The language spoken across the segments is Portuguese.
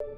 Olá,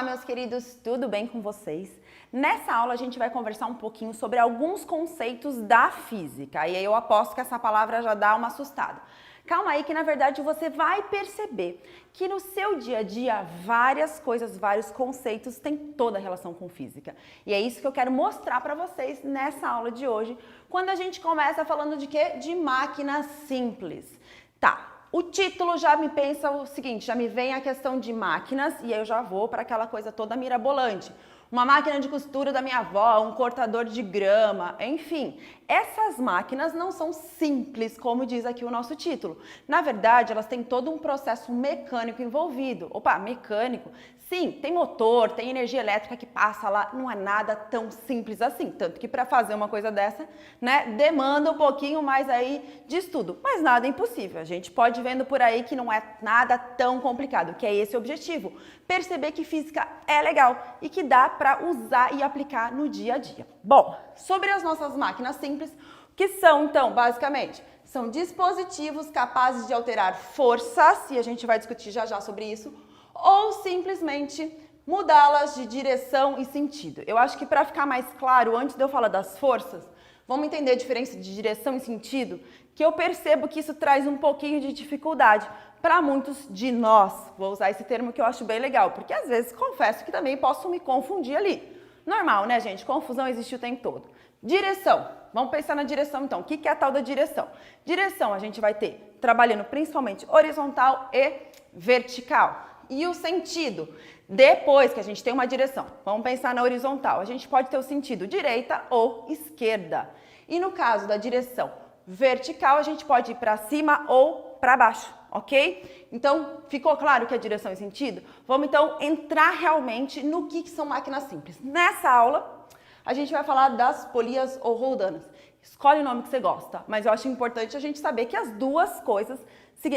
meus queridos, tudo bem com vocês? Nessa aula a gente vai conversar um pouquinho sobre alguns conceitos da física. E aí eu aposto que essa palavra já dá uma assustada. Calma aí que na verdade você vai perceber que no seu dia a dia várias coisas, vários conceitos têm toda a relação com física. E é isso que eu quero mostrar para vocês nessa aula de hoje, quando a gente começa falando de quê? De máquinas simples. Tá. O título já me pensa o seguinte, já me vem a questão de máquinas e aí eu já vou para aquela coisa toda mirabolante. Uma máquina de costura da minha avó, um cortador de grama, enfim. Essas máquinas não são simples, como diz aqui o nosso título. Na verdade, elas têm todo um processo mecânico envolvido. Opa, mecânico? Sim, tem motor, tem energia elétrica que passa lá, não é nada tão simples assim. Tanto que para fazer uma coisa dessa, né, demanda um pouquinho mais aí de estudo. Mas nada é impossível. A gente pode ir vendo por aí que não é nada tão complicado, que é esse o objetivo. Perceber que física é legal e que dá para usar e aplicar no dia a dia. Bom, sobre as nossas máquinas simples, o que são então, basicamente? São dispositivos capazes de alterar forças, e a gente vai discutir já já sobre isso, ou simplesmente mudá-las de direção e sentido. Eu acho que para ficar mais claro, antes de eu falar das forças, vamos entender a diferença de direção e sentido, que eu percebo que isso traz um pouquinho de dificuldade para muitos de nós. Vou usar esse termo que eu acho bem legal, porque às vezes confesso que também posso me confundir ali. Normal, né, gente? Confusão existe o tempo todo. Direção. Vamos pensar na direção então. O que é a tal da direção? Direção a gente vai ter trabalhando principalmente horizontal e vertical. E o sentido? Depois que a gente tem uma direção, vamos pensar na horizontal, a gente pode ter o sentido direita ou esquerda. E no caso da direção vertical, a gente pode ir para cima ou para baixo, ok? Então, ficou claro que a direção e sentido? Vamos então entrar realmente no que são máquinas simples. Nessa aula, a gente vai falar das polias ou roldanas. Escolhe o nome que você gosta, mas eu acho importante a gente saber que as duas coisas,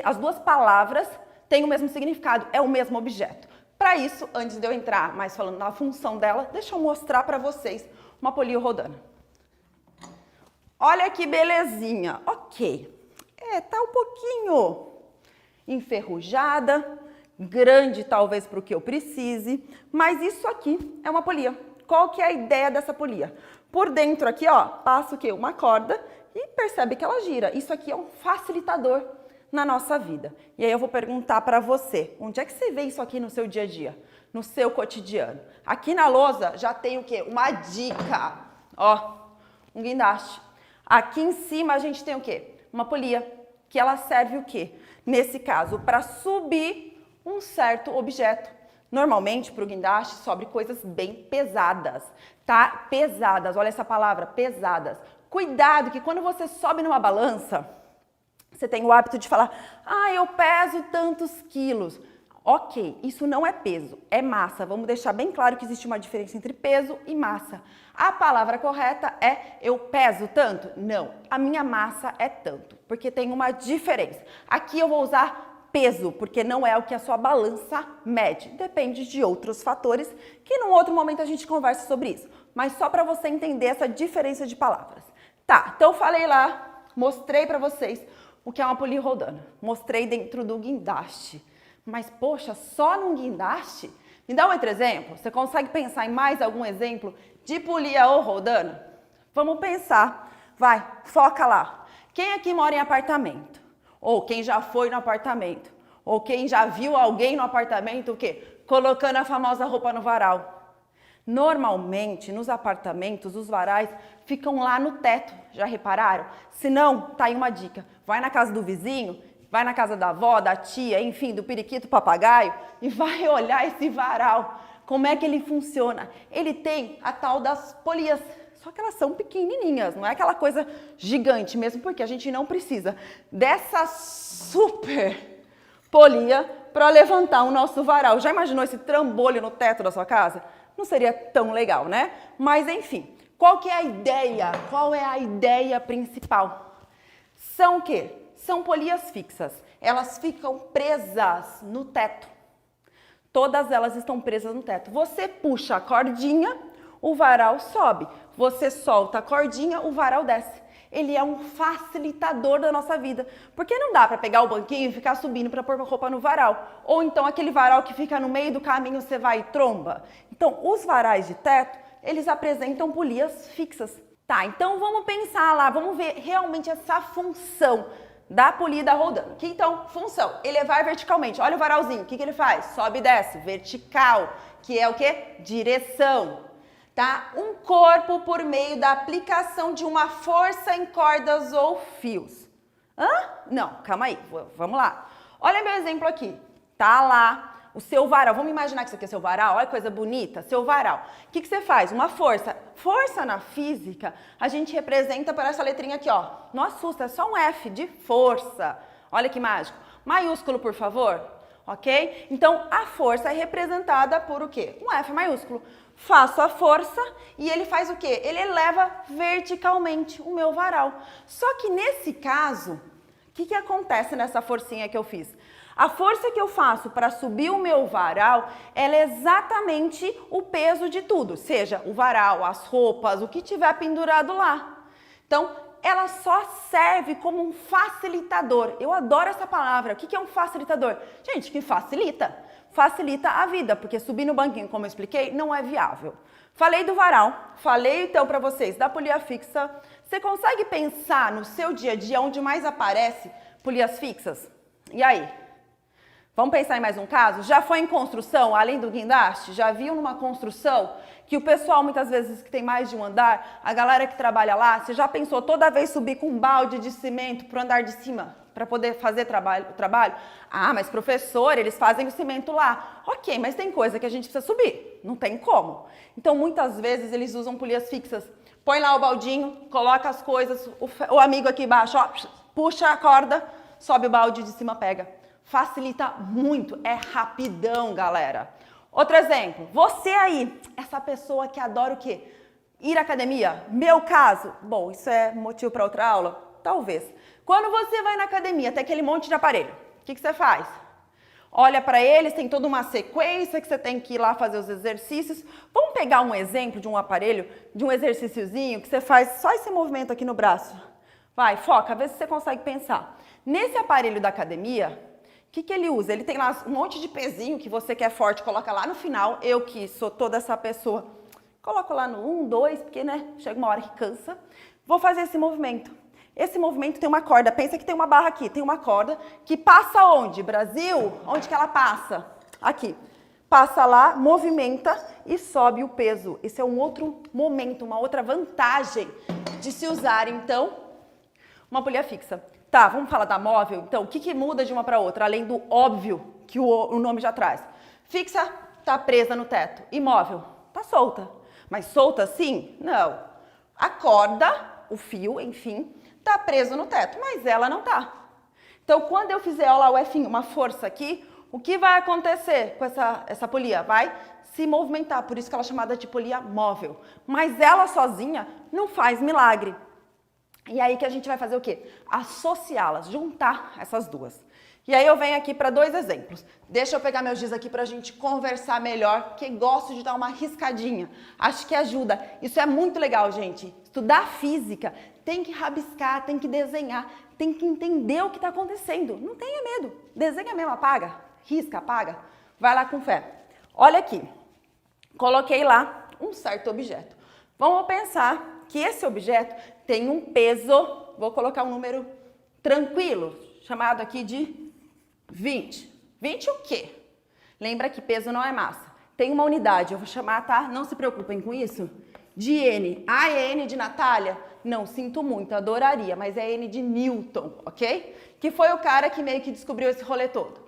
as duas palavras têm o mesmo significado, é o mesmo objeto. Para isso, antes de eu entrar mais falando na função dela, deixa eu mostrar para vocês uma polia ou rodana. Olha que belezinha, ok. Tá um pouquinho enferrujada, grande talvez para o que eu precise, mas isso aqui é uma polia. Qual que é a ideia dessa polia? Por dentro aqui, ó, passa o quê? Uma corda e percebe que ela gira. Isso aqui é um facilitador na nossa vida. E aí eu vou perguntar para você, onde é que você vê isso aqui no seu dia a dia? No seu cotidiano? Aqui na lousa já tem o quê? Uma dica, ó, um guindaste. Aqui em cima a gente tem o quê? Uma polia, que ela serve o quê? Nesse caso, para subir um certo objeto. Normalmente, para o guindaste, sobe coisas bem pesadas, tá? Pesadas, olha essa palavra, pesadas. Cuidado que quando você sobe numa balança, você tem o hábito de falar, eu peso tantos quilos. Ok, isso não é peso, é massa. Vamos deixar bem claro que existe uma diferença entre peso e massa. A palavra correta é eu peso tanto? Não, a minha massa é tanto, porque tem uma diferença. Aqui eu vou usar peso, porque não é o que a sua balança mede. Depende de outros fatores, que num outro momento a gente conversa sobre isso. Mas só para você entender essa diferença de palavras. Tá, então eu falei lá, mostrei para vocês o que é uma polia rodana. Mostrei dentro do guindaste. Mas, poxa, só num guindaste? Me dá um outro exemplo? Você consegue pensar em mais algum exemplo de polia ou rodana? Vamos pensar. Vai, foca lá. Quem aqui mora em apartamento? Ou quem já foi no apartamento? Ou quem já viu alguém no apartamento, o quê? Colocando a famosa roupa no varal. Normalmente, nos apartamentos, os varais ficam lá no teto, já repararam? Se não, tá aí uma dica. Vai na casa do vizinho, vai na casa da avó, da tia, enfim, do periquito papagaio e vai olhar esse varal. Como é que ele funciona? Ele tem a tal das polias, só que elas são pequenininhas, não é aquela coisa gigante mesmo, porque a gente não precisa dessa super polia para levantar o nosso varal. Já imaginou esse trambolho no teto da sua casa? Não seria tão legal, né? Mas enfim, qual que é a ideia? Qual é a ideia principal? São o quê? São polias fixas. Elas ficam presas no teto. Todas elas estão presas no teto. Você puxa a cordinha, o varal sobe. Você solta a cordinha, o varal desce. Ele é um facilitador da nossa vida. Porque não dá para pegar o banquinho e ficar subindo para pôr roupa no varal. Ou então aquele varal que fica no meio do caminho, você vai e tromba. Então, os varais de teto, eles apresentam polias fixas. Tá, então vamos pensar lá, vamos ver realmente essa função da polida rodando. Que então, função, elevar verticalmente. Olha o varalzinho, o que ele faz? Sobe e desce, vertical, que é o quê? Direção. Tá? Um corpo por meio da aplicação de uma força em cordas ou fios. Hã? Não, calma aí, vamos lá. Olha meu exemplo aqui. Tá lá o seu varal. Vamos imaginar que isso aqui é seu varal. Olha que coisa bonita, seu varal. O que você faz? Uma força. Força na física, a gente representa por essa letrinha aqui, ó. Não assusta, é só um F de força. Olha que mágico. Maiúsculo, por favor. Ok? Então, a força é representada por o quê? Um F maiúsculo. Faço a força e ele faz o quê? Ele eleva verticalmente o meu varal. Só que nesse caso, o que acontece nessa forcinha que eu fiz? A força que eu faço para subir o meu varal, ela é exatamente o peso de tudo, seja o varal, as roupas, o que tiver pendurado lá. Então, ela só serve como um facilitador. Eu adoro essa palavra. O que é um facilitador? Gente, que facilita. Facilita a vida, porque subir no banquinho, como eu expliquei, não é viável. Falei do varal, falei então para vocês da polia fixa. Você consegue pensar no seu dia a dia onde mais aparece polias fixas? E aí? Vamos pensar em mais um caso? Já foi em construção, além do guindaste? Já viu numa construção que o pessoal, muitas vezes, que tem mais de um andar, a galera que trabalha lá, você já pensou toda vez subir com um balde de cimento para o andar de cima, para poder fazer o trabalho? Ah, mas professor, eles fazem o cimento lá. Ok, mas tem coisa que a gente precisa subir, não tem como. Então, muitas vezes, eles usam polias fixas. Põe lá o baldinho, coloca as coisas, o amigo aqui embaixo, ó, puxa a corda, sobe o balde de cima, pega. Facilita muito, é rapidão, galera. Outro exemplo, você aí, essa pessoa que adora o quê? Ir à academia. Meu caso, bom, isso é motivo para outra aula? Talvez. Quando você vai na academia, tem aquele monte de aparelho, o que você faz? Olha para eles, tem toda uma sequência que você tem que ir lá fazer os exercícios. Vamos pegar um exemplo de um aparelho, de um exercíciozinho que você faz só esse movimento aqui no braço. Vai, foca, vê se você consegue pensar. Nesse aparelho da academia, o que ele usa? Ele tem lá um monte de pezinho que você quer forte, coloca lá no final. Eu que sou toda essa pessoa, coloco lá no 1, 2, porque né, chega uma hora que cansa. Vou fazer esse movimento. Esse movimento tem uma corda, pensa que tem uma barra aqui, tem uma corda que passa onde? Brasil? Onde que ela passa? Aqui. Passa lá, movimenta e sobe o peso. Esse é um outro momento, uma outra vantagem de se usar, então, uma polia fixa. Tá, vamos falar da móvel? Então, o que muda de uma para outra, além do óbvio que o nome já traz? Fixa, tá presa no teto. Imóvel, tá solta. Mas solta assim? Não. A corda, o fio, enfim, tá preso no teto, mas ela não tá. Então, quando eu fizer, olha lá o F, uma força aqui, o que vai acontecer com essa polia? Vai se movimentar, por isso que ela é chamada de polia móvel. Mas ela sozinha não faz milagre. E aí que a gente vai fazer o quê? Associá-las, juntar essas duas. E aí eu venho aqui para dois exemplos. Deixa eu pegar meu giz aqui para a gente conversar melhor, que gosto de dar uma riscadinha. Acho que ajuda. Isso é muito legal, gente. Estudar física tem que rabiscar, tem que desenhar, tem que entender o que está acontecendo. Não tenha medo. Desenha mesmo, apaga. Risca, apaga. Vai lá com fé. Olha aqui. Coloquei lá um certo objeto. Vamos pensar que esse objeto tem um peso, vou colocar um número tranquilo, chamado aqui de 20. 20 o quê? Lembra que peso não é massa. Tem uma unidade, eu vou chamar, tá? Não se preocupem com isso. De N. Ah, é N de Natália? Não, sinto muito, adoraria, mas é N de Newton, ok? Que foi o cara que meio que descobriu esse rolê todo.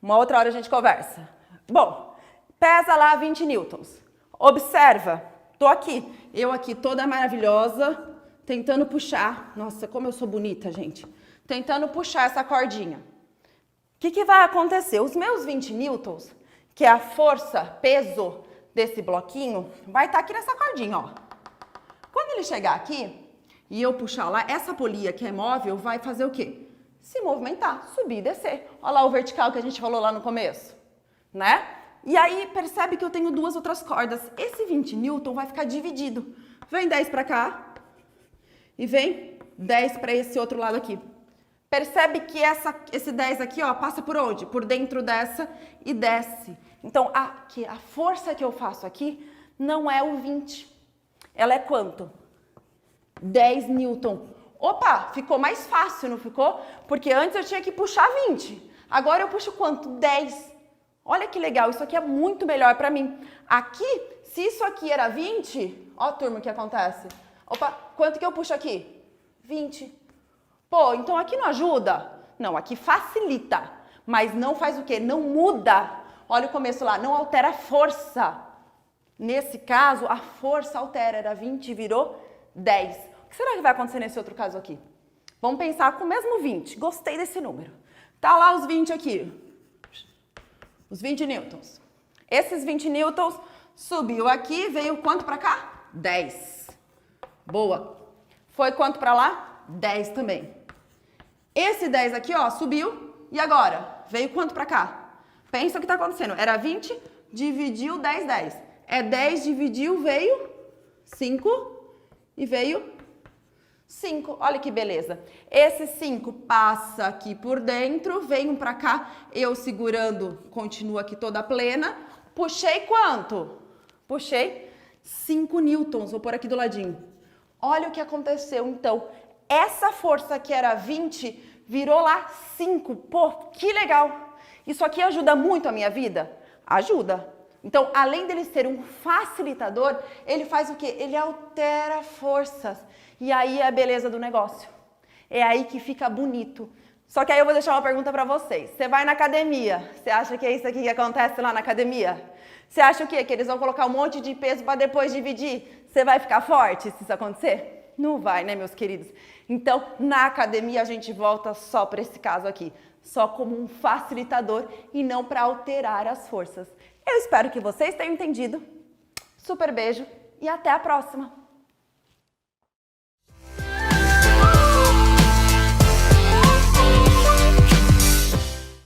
Uma outra hora a gente conversa. Bom, pesa lá 20 newtons. Observa, tô aqui, eu aqui toda maravilhosa, tentando puxar. Nossa, como eu sou bonita, gente. Tentando puxar essa cordinha. O que vai acontecer? Os meus 20 newtons, que é a força, peso desse bloquinho, vai estar aqui nessa cordinha, ó. Quando ele chegar aqui e eu puxar lá, essa polia que é móvel vai fazer o quê? se movimentar, subir e descer. Olha lá o vertical que a gente falou lá no começo, né? E aí, percebe que eu tenho duas outras cordas. Esse 20 Newton vai ficar dividido. Vem 10 para cá e vem 10 para esse outro lado aqui. Percebe que esse 10 aqui, ó, passa por onde? Por dentro dessa e desce. Então, aqui, a força que eu faço aqui não é o 20. Ela é quanto? 10 Newton. Opa, ficou mais fácil, não ficou? Porque antes eu tinha que puxar 20. Agora eu puxo quanto? 10. Olha que legal, isso aqui é muito melhor para mim. Aqui, se isso aqui era 20, ó, turma, o que acontece? Opa, quanto que eu puxo aqui? 20. Pô, então aqui não ajuda? Não, aqui facilita, mas não faz o quê? Não muda. Olha o começo lá, não altera a força. Nesse caso, a força altera, era 20 e virou 10. O que será que vai acontecer nesse outro caso aqui? Vamos pensar com o mesmo 20. Gostei desse número. Tá lá os 20 aqui. Os 20 newtons. Esses 20 newtons subiu aqui, veio quanto para cá? 10. Boa. Foi quanto para lá? 10 também. Esse 10 aqui, ó, subiu. E agora? Veio quanto para cá? Pensa o que está acontecendo. Era 20, dividiu 10, 10. É 10, dividiu, veio 5 e veio 5. Olha que beleza. Esse 5 passa aqui por dentro, vem para cá, eu segurando, continua aqui toda plena. Puxei quanto? Puxei 5 newtons, vou pôr aqui do ladinho. Olha o que aconteceu, então. Essa força que era 20 virou lá 5. Pô, que legal. Isso aqui ajuda muito a minha vida? Ajuda. Então, além dele ser um facilitador, ele faz o quê? Ele altera forças. E aí é a beleza do negócio. É aí que fica bonito. Só que aí eu vou deixar uma pergunta para vocês. Você vai na academia, você acha que é isso aqui que acontece lá na academia? Você acha o quê? Que eles vão colocar um monte de peso para depois dividir? Você vai ficar forte se isso acontecer? Não vai, né, meus queridos? Então, na academia a gente volta só para esse caso aqui. Só como um facilitador e não para alterar as forças. Eu espero que vocês tenham entendido. Super beijo e até a próxima!